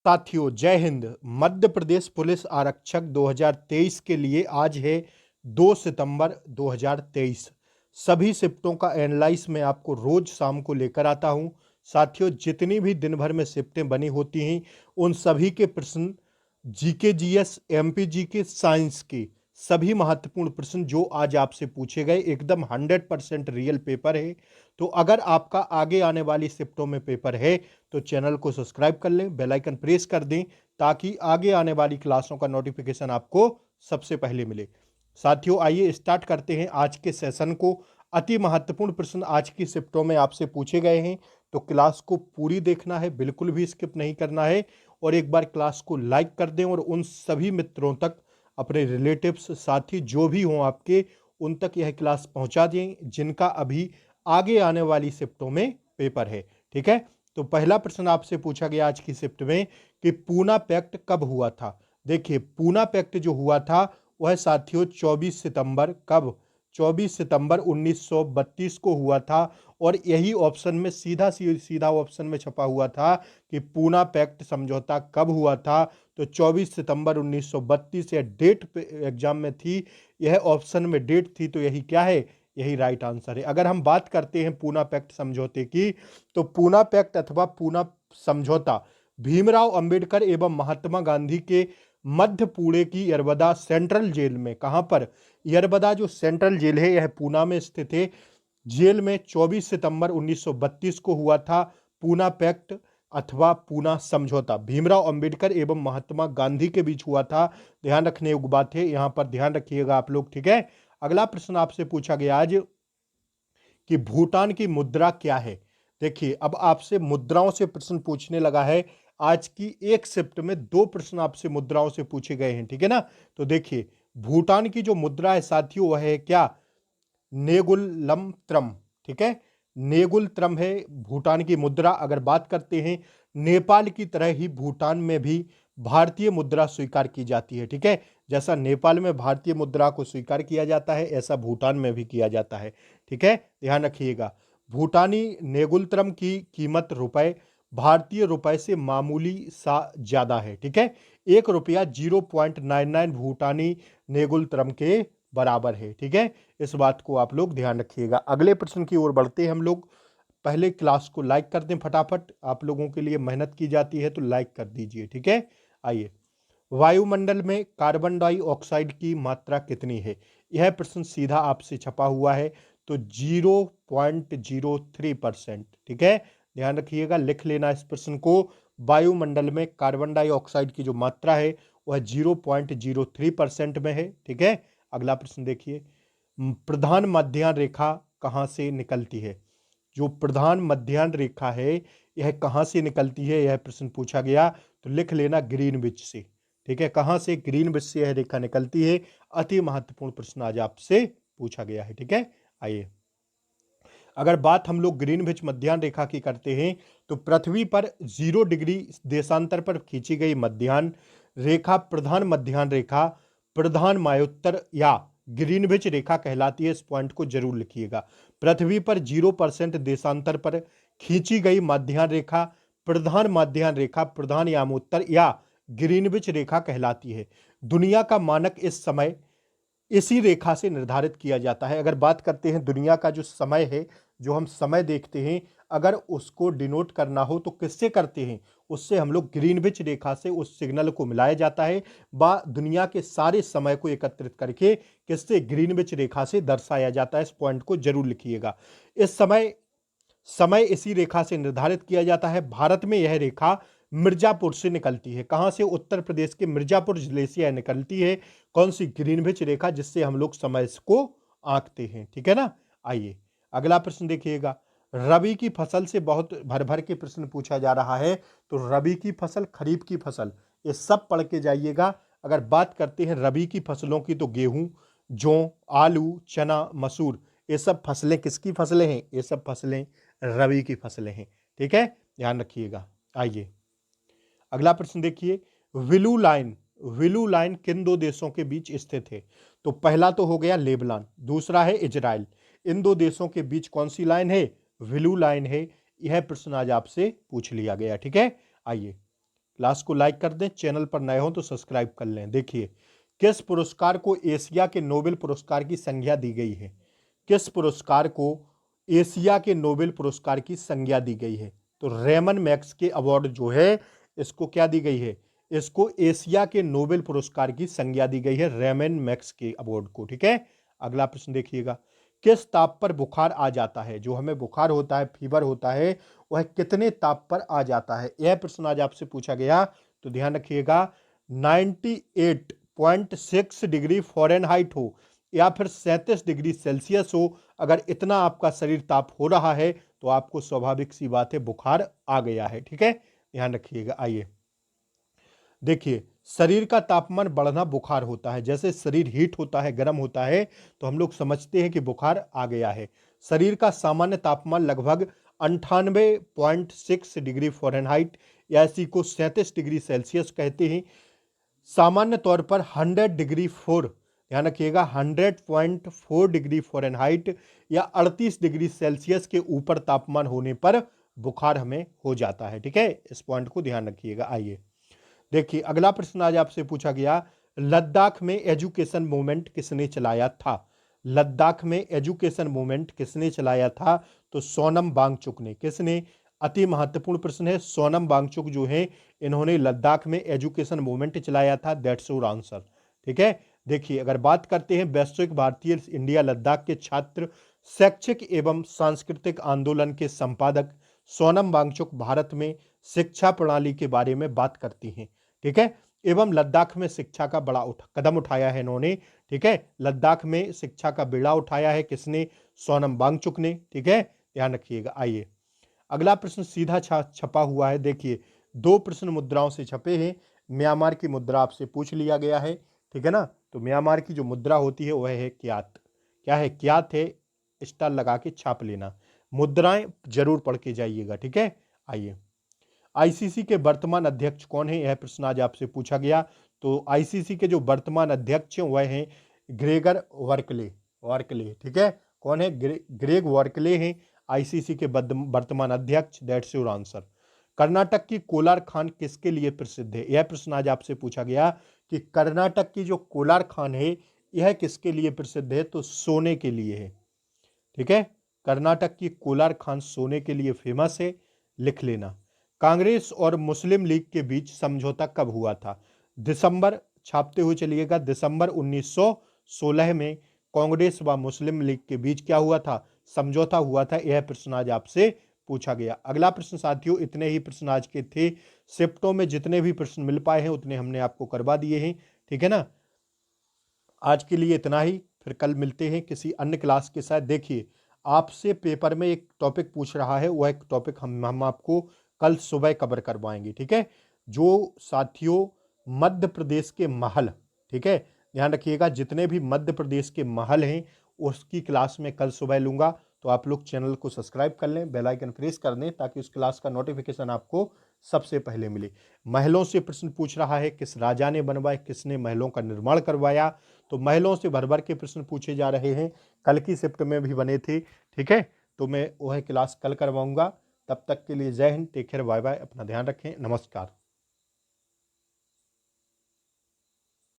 साथियों जय हिंद। मध्य प्रदेश पुलिस आरक्षक 2023 के लिए आज है 2 सितंबर 2023। सभी शिफ्टों का एनालाइज मैं आपको रोज शाम को लेकर आता हूं। साथियों जितनी भी दिन भर में शिफ्टें बनी होती हैं उन सभी के प्रश्न GK GS MP GK science के सभी महत्वपूर्ण प्रश्न जो आज आपसे पूछे गए एकदम 100% रियल पेपर है। तो अगर आपका आगे आने वाली शिफ्टों में पेपर है तो चैनल को सब्सक्राइब कर लें, बेल आइकन प्रेस कर दें ताकि आगे आने वाली क्लासों का नोटिफिकेशन आपको सबसे पहले मिले। साथियों आइए स्टार्ट करते हैं आज के सेशन को। अति महत्वपूर्ण प्रश्न आज की शिफ्टों में आपसे पूछे गए हैं तो क्लास को पूरी देखना है, बिल्कुल भी स्किप नहीं करना है। और एक बार क्लास को लाइक कर दें और उन सभी मित्रों तक, अपने रिलेटिव्स साथी जो भी हों आपके, उन तक यह क्लास पहुंचा दें जिनका अभी आगे आने वाली शिफ्टों में पेपर है। ठीक है, तो पहला प्रश्न आपसे पूछा गया आज की शिफ्ट में कि पूना पैक्ट कब हुआ था। देखिए पूना पैक्ट जो हुआ था वह साथियों 24 सितंबर कब 24 सितंबर 1932 को हुआ था। और यही ऑप्शन में सीधा ऑप्शन में छपा हुआ था कि पूना पैक्ट समझौता कब हुआ था। तो 24 सितंबर 1932 यह डेट एग्जाम में थी, यह ऑप्शन में डेट थी, तो यही क्या है, यही राइट आंसर है। अगर हम बात करते हैं पूना पैक्ट समझौते की तो पूना पैक्ट अथवा पूना समझौता भीमराव अंबेडकर एवं महात्मा गांधी के मध्य पुणे की यरबदा सेंट्रल जेल में, कहां पर, यरबदा जो सेंट्रल जेल है यह पूना में स्थित है, जेल में 24 सितंबर 1932 को हुआ था पूना पैक्ट अथवा पूना समझौता। भीमराव अंबेडकर एवं महात्मा गांधी के बीच हुआ था। ध्यान रखने योग्य बात है, यहां पर ध्यान रखिएगा आप लोग। ठीक है, अगला प्रश्न आपसे पूछा गया आज कि भूटान की मुद्रा क्या है। देखिए अब आपसे मुद्राओं से प्रश्न पूछने लगा है। आज की एक शिफ्ट में 2 प्रश्न आपसे मुद्राओं से पूछे गए हैं, ठीक है ना। तो देखिए भूटान की जो मुद्रा है साथियों वह है क्या, नेगुलम त्रम। ठीक है, नेगुल त्रम है भूटान की मुद्रा। अगर बात करते हैं नेपाल की तरह ही भूटान में भी भारतीय मुद्रा स्वीकार की जाती है। ठीक है, जैसा नेपाल में भारतीय मुद्रा को स्वीकार किया जाता है ऐसा भूटान में भी किया जाता है। ठीक है, ध्यान रखिएगा। भूटानी नेगुलत्रम की कीमत रुपए भारतीय रुपए से मामूली सा ज्यादा है। ठीक है, 1 रुपया 0.99 भूटानी नेगुलत्रम के बराबर है। ठीक है, इस बात को आप लोग ध्यान रखिएगा। अगले प्रश्न की ओर बढ़ते हैं हम लोग। पहले क्लास को लाइक कर दें फटाफट, आप लोगों के लिए मेहनत की जाती है तो लाइक कर दीजिए। ठीक है, आइए, वायुमंडल में कार्बन डाइऑक्साइड की मात्रा कितनी है। यह प्रश्न सीधा आपसे छपा हुआ है तो 0.03%। ठीक है, ध्यान रखिएगा, लिख लेना इस प्रश्न को। वायुमंडल में कार्बन डाइऑक्साइड की जो मात्रा है वह 0.03% में है। ठीक है, अगला प्रश्न देखिए, प्रधान मध्याह्न रेखा कहां से निकलती है। जो प्रधान मध्याह्न रेखा है यह कहां से निकलती है, यह प्रश्न पूछा गया तो लिख लेना ग्रीनविच से। ठीक है, कहां से, ग्रीनविच से यह रेखा निकलती है। अति महत्वपूर्ण प्रश्न आज आपसे पूछा गया है। ठीक है, आइए, अगर बात हम लोग ग्रीनविच मध्याह्न रेखा की करते हैं तो पृथ्वी पर 0 डिग्री देशांतर पर खींची गई मध्याह्न रेखा प्रधान मध्याह्न रेखा, प्रधान मायोत्तर या ग्रीनविच रेखा कहलाती है। इस पॉइंट को जरूर लिखिएगा। पृथ्वी पर 0% देशांतर पर खींची गई मध्याह्न रेखा प्रधान मध्याह्न रेखा, प्रधान यामोत्तर या ग्रीनविच रेखा कहलाती है। दुनिया का मानक इस समय इसी रेखा से निर्धारित किया जाता है। अगर बात करते हैं दुनिया का जो समय है, जो हम समय देखते हैं, अगर उसको डिनोट करना हो तो किससे करते हैं, उससे हम लोग ग्रीनविच रेखा से उस सिग्नल को मिलाया जाता है। बा दुनिया के सारे समय को एकत्रित करके किससे, ग्रीनविच रेखा से दर्शाया जाता है। इस पॉइंट को जरूर लिखिएगा। इस समय समय इसी रेखा से निर्धारित किया जाता है। भारत में यह रेखा मिर्जापुर से निकलती है। कहां से, उत्तर प्रदेश के मिर्जापुर जिले से यह निकलती है। कौन सी, ग्रीनविच रेखा, जिससे हम लोग समय को आंकते हैं। ठीक है ना, आइए अगला प्रश्न देखिएगा। रबी की फसल से बहुत भर भर के प्रश्न पूछा जा रहा है। तो रबी की फसल, खरीफ की फसल, ये सब पढ़ के जाइएगा। अगर बात करते हैं रबी की फसलों की तो गेहूं, जौ, आलू, चना, मसूर, ये सब फसलें किसकी फसलें हैं, ये सब फसलें रबी की फसलें हैं। ठीक है, ध्यान रखिएगा। आइए अगला प्रश्न देखिए, विलू लाइन किन 2 देशों के बीच स्थित है। तो पहला तो हो गया लेबनान, दूसरा है इजराइल। इन 2 देशों के बीच कौन सी लाइन है, विलू लाइन है। यह प्रश्न आज आपसे पूछ लिया गया। ठीक है, आइए क्लास को लाइक कर दें, चैनल पर नए हो तो सब्सक्राइब कर लें। देखिए, किस पुरस्कार को एशिया के नोबेल पुरस्कार की संज्ञा दी गई है? किस पुरस्कार को एशिया के नोबेल पुरस्कार की संज्ञा दी गई है? तो रेमन मैक्स के अवार्ड जो है इसको क्या दी गई है? इसको एशिया के नोबेल पुरस्कार की संज्ञा दी गई है, रेमन मैक्स के अवार्ड को। ठीक है, अगला प्रश्न देखिएगा, किस ताप पर बुखार आ जाता है? जो हमें बुखार होता है, फीवर होता है, वह कितने ताप पर आ जाता है? यह प्रश्न आज आपसे पूछा गया, तो ध्यान रखिएगा 98.6 डिग्री फ़ारेनहाइट हो या फिर 37 डिग्री सेल्सियस हो, अगर इतना आपका शरीर ताप हो रहा है तो आपको स्वाभाविक सी बात है बुखार आ गया है। ठीक है, ध्यान रखिएगा। आइए देखिए, शरीर का तापमान बढ़ना बुखार होता है। जैसे शरीर हीट होता है, गर्म होता है, तो हम लोग समझते हैं कि बुखार आ गया है। शरीर का सामान्य तापमान लगभग 98.6 डिग्री फ़ारेनहाइट या इसी को 37 डिग्री सेल्सियस कहते हैं। सामान्य तौर पर 100 डिग्री 4, ध्यान रखिएगा 100.4 डिग्री फ़ारेनहाइट या 38 डिग्री सेल्सियस के ऊपर तापमान होने पर बुखार हमें हो जाता है। ठीक है, इस पॉइंट को ध्यान रखिएगा। आइए देखिए, अगला प्रश्न आज आपसे पूछा गया, लद्दाख में एजुकेशन मूवमेंट किसने चलाया था? लद्दाख में एजुकेशन मूवमेंट किसने चलाया था? तो सोनम वांगचुक ने। किसने? अति महत्वपूर्ण प्रश्न है। सोनम वांगचुक जो है, इन्होंने लद्दाख में एजुकेशन मूवमेंट चलाया था। That's your answer. ठीक है, देखिए अगर बात करते हैं वैश्विक भारतीय इंडिया लद्दाख के छात्र शैक्षिक एवं सांस्कृतिक आंदोलन के संपादक सोनम वांगचुक भारत में शिक्षा प्रणाली के बारे में बात करती हैं। ठीक है, एवं लद्दाख में शिक्षा का बड़ा कदम उठाया है इन्होंने। ठीक है, लद्दाख में शिक्षा का बीड़ा उठाया है किसने? सोनम वांगचुक ने। ठीक है, ध्यान रखिएगा। आइए अगला प्रश्न सीधा छपा हुआ है। देखिए, दो प्रश्न मुद्राओं से छपे हैं। म्यांमार की मुद्रा आपसे पूछ लिया गया है। ठीक है ना, तो म्यांमार की जो मुद्रा होती है वह है क्यात। क्या है? क्यात है। स्टार लगा के छाप लेना, मुद्राएं जरूर पढ़ के जाइएगा। ठीक है, आइए आईसीसी के वर्तमान अध्यक्ष कौन है? यह प्रश्न आज आपसे पूछा गया। तो आईसीसी के जो वर्तमान अध्यक्ष हैं वह हैं ग्रेगर वर्कले। वर्कले, ठीक है, कौन है? ग्रेग वर्कले हैं आईसीसी के वर्तमान अध्यक्ष। That's your answer. कर्नाटक की कोलार खान किसके लिए प्रसिद्ध है? यह प्रश्न आज आपसे पूछा गया कि कर्नाटक की जो कोलार खान है यह किसके लिए प्रसिद्ध है? तो सोने के लिए है। ठीक है, कर्नाटक की कोलार खान सोने के लिए फेमस है, लिख लेना। कांग्रेस और मुस्लिम लीग के बीच समझौता कब हुआ था? दिसंबर, छापते हुए चलिएगा, दिसंबर 1916 में कांग्रेस व मुस्लिम लीग के बीच क्या हुआ था? समझौता हुआ था। यह प्रश्न आज आपसे पूछा गया। अगला प्रश्न साथियों, इतने ही प्रश्न आज के थे। शिफ्टों में जितने भी प्रश्न मिल पाए हैं उतने हमने आपको करवा दिए हैं। ठीक है ना, आज के लिए इतना ही, फिर कल मिलते हैं किसी अन्य क्लास के साथ। देखिए, आपसे पेपर में एक टॉपिक पूछ रहा है, वह एक टॉपिक हम आपको कल सुबह कवर करवाएंगे। ठीक है, जो साथियों मध्य प्रदेश के महल, ठीक है, ध्यान रखिएगा जितने भी मध्य प्रदेश के महल हैं उसकी क्लास में कल सुबह लूंगा। तो आप लोग चैनल को सब्सक्राइब कर लें, बेल आइकन प्रेस कर दें ताकि उस क्लास का नोटिफिकेशन आपको सबसे पहले मिले। महलों से प्रश्न पूछ रहा है, किस राजा ने बनवाए, किसने महलों का निर्माण करवाया? तो महलों से भर भर के प्रश्न पूछे जा रहे हैं, कल की शिफ्ट में भी बने थे। ठीक है, तो मैं वह क्लास कल करवाऊंगा। तब तक के लिए जय हिंद, टेक केयर, बाय बाय, अपना ध्यान रखें, नमस्कार।